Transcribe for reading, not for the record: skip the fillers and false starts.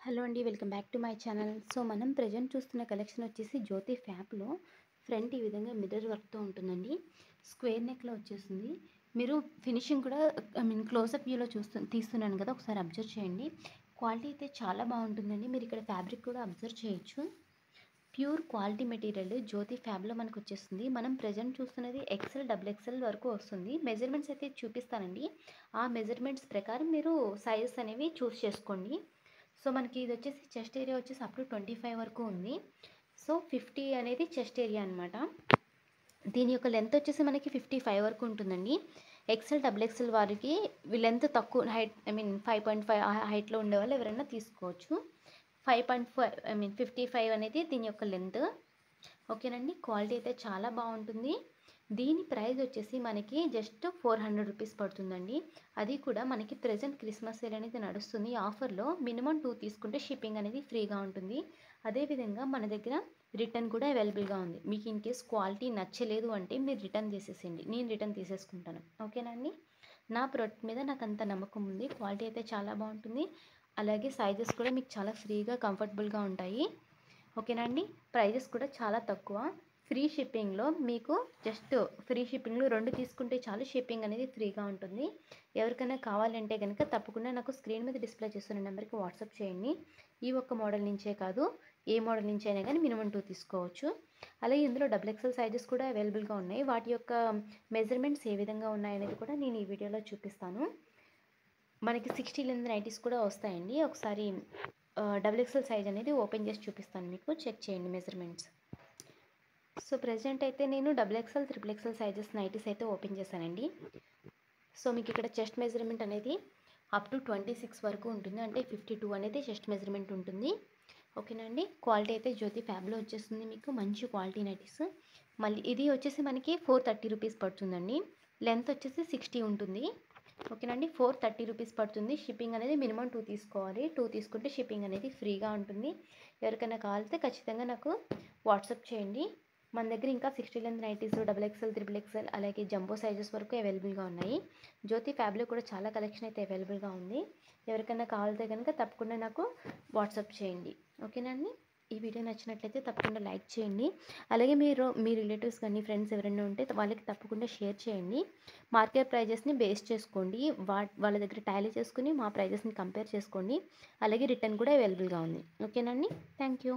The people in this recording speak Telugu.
హలో అండి, welcome back to my channel. So మనం ప్రజెంట్ చూస్తున్న కలెక్షన్ వచ్చేసి జ్యోతి ఫ్యాబ్లో ఫ్రంట్ ఈ విధంగా మిర్రర్ వర్క్తో ఉంటుందండి. స్క్వేర్ నెక్లో వచ్చేసింది. మీరు ఫినిషింగ్ కూడా క్లోజప్ వ్యూలో తీస్తున్నాను కదా, ఒకసారి అబ్జర్వ్ చేయండి. క్వాలిటీ అయితే చాలా బాగుంటుందండి. మీరు ఇక్కడ ఫ్యాబ్రిక్ కూడా అబ్జర్వ్ చేయొచ్చు. ప్యూర్ క్వాలిటీ మెటీరియల్ జ్యోతి ఫ్యాబ్లో మనకు వచ్చేస్తుంది. మనం ప్రజెంట్ చూస్తున్నది ఎక్సెల్ డబుల్ ఎక్సెల్ వరకు వస్తుంది. మెజర్మెంట్స్ అయితే చూపిస్తానండి. ఆ మెజర్మెంట్స్ ప్రకారం మీరు సైజెస్ అనేవి చూస్ చేసుకోండి. సో మనకి ఇది వచ్చేసి చెస్ట్ ఏరియా వచ్చేసి అప్ టు 25 వరకు ఉంది. సో 50 అనేది చెస్ట్ ఏరియా అనమాట. దీని యొక్క లెంత్ వచ్చేసి మనకి 55 వరకు ఉంటుందండి. ఎక్సెల్ డబుల్ ఎక్సెల్ వారికి లెంత్ తక్కువ హైట్ 5.5 హైట్లో ఉండే వాళ్ళు ఎవరైనా తీసుకోవచ్చు. 5.5 55 అనేది దీని యొక్క లెంత్. ఓకేనండి, క్వాలిటీ అయితే చాలా బాగుంటుంది. దీని ప్రైస్ వచ్చేసి మనకి జస్ట్ 400 రూపీస్ పడుతుందండి. అది కూడా మనకి ప్రెజెంట్ క్రిస్మస్ సేల్ అనేది నడుస్తుంది. ఆఫర్లో మినిమం 2 తీసుకుంటే షిప్పింగ్ అనేది ఫ్రీగా ఉంటుంది. అదేవిధంగా మన దగ్గర రిటర్న్ కూడా అవైలబుల్గా ఉంది. మీకు ఇన్ కేస్ క్వాలిటీ నచ్చలేదు అంటే మీరు రిటర్న్ చేసేసేయండి, నేను రిటర్న్ తీసేసుకుంటాను. ఓకేనండి, నా ప్రోడక్ట్ మీద నాకు అంత నమ్మకం ఉంది. క్వాలిటీ అయితే చాలా బాగుంటుంది. అలాగే సైజెస్ కూడా మీకు చాలా ఫ్రీగా కంఫర్టబుల్గా ఉంటాయి. ఓకేనండి, ప్రైజెస్ కూడా చాలా తక్కువ. ఫ్రీ షిప్పింగ్లో మీకు జస్ట్ ఫ్రీ షిప్పింగ్లో 2 తీసుకుంటే చాలు, షిప్పింగ్ అనేది ఫ్రీగా ఉంటుంది. ఎవరికైనా కావాలంటే కనుక తప్పకుండా నాకు స్క్రీన్ మీద డిస్ప్లే చేస్తున్న నెంబర్కి వాట్సాప్ చేయండి. ఈ ఒక్క మోడల్ నుంచే కాదు, ఏ మోడల్ నుంచి అయినా కానీ మినిమం 2 తీసుకోవచ్చు. అలాగే ఇందులో డబుల్ ఎక్సెల్ సైజెస్ కూడా అవైలబుల్గా ఉన్నాయి. వాటి యొక్క మెజర్మెంట్స్ ఏ విధంగా ఉన్నాయనేది కూడా నేను ఈ వీడియోలో చూపిస్తాను. మనకి 60 లెంత్ నైటీస్ కూడా వస్తాయండి. ఒకసారి డబుల్ ఎక్సెల్ సైజ్ అనేది ఓపెన్ చేసి చూపిస్తాను, మీకు చెక్ చేయండి మెజర్మెంట్స్. సో ప్రెజెంట్ అయితే నేను double XL triple XL sizes nighties అయితే ఓపెన్ చేశానండి. సో మీకు ఇక్కడ చెస్ట్ మెజర్మెంట్ అనేది అప్ టు 26 వరకు ఉంటుంది. అంటే 52 అనేది చెస్ట్ మెజర్మెంట్ ఉంటుంది. ఓకేనండి, క్వాలిటీ అయితే జ్యోతి ఫ్యాబ్లో వచ్చేస్తుంది. మీకు మంచి క్వాలిటీ నైటీస్. మళ్ళీ ఇది వచ్చేసి మనకి 430 రూపీస్ పడుతుందండి. లెంత్ వచ్చేసి 60 ఉంటుంది. ఓకేనండి, 430 రూపీస్ పడుతుంది. షిప్పింగ్ అనేది మినిమం 2 తీసుకోవాలి. 2 తీసుకుంటే షిప్పింగ్ అనేది ఫ్రీగా ఉంటుంది. ఎవరికైనా కావాలితే ఖచ్చితంగా నాకు వాట్సాప్ చేయండి. మన దగ్గర ఇంకా 60 length nighties, double XL, triple XL, అలాగే జంబో సైజెస్ వరకు అవైలబుల్గా ఉన్నాయి. జ్యోతి ఫ్యాబ్లో కూడా చాలా కలెక్షన్ అయితే అవైలబుల్గా ఉంది. ఎవరికైనా కావాలితే కనుక తప్పకుండా నాకు వాట్సాప్ చేయండి. ఓకేనండి, ఈ వీడియో నచ్చినట్లయితే తప్పకుండా లైక్ చేయండి. అలాగే మీ రిలేటివ్స్ కానీ ఫ్రెండ్స్ ఎవరైనా ఉంటే వాళ్ళకి తప్పకుండా షేర్ చేయండి. మార్కెట్ ప్రైజెస్ని బేస్ చేసుకోండి. వాళ్ళ దగ్గర టాలీ చేసుకుని మా ప్రైజెస్ని కంపేర్ చేసుకోండి. అలాగే రిటర్న్ కూడా అవైలబుల్గా ఉంది. ఓకేనండి, థ్యాంక్ యూ.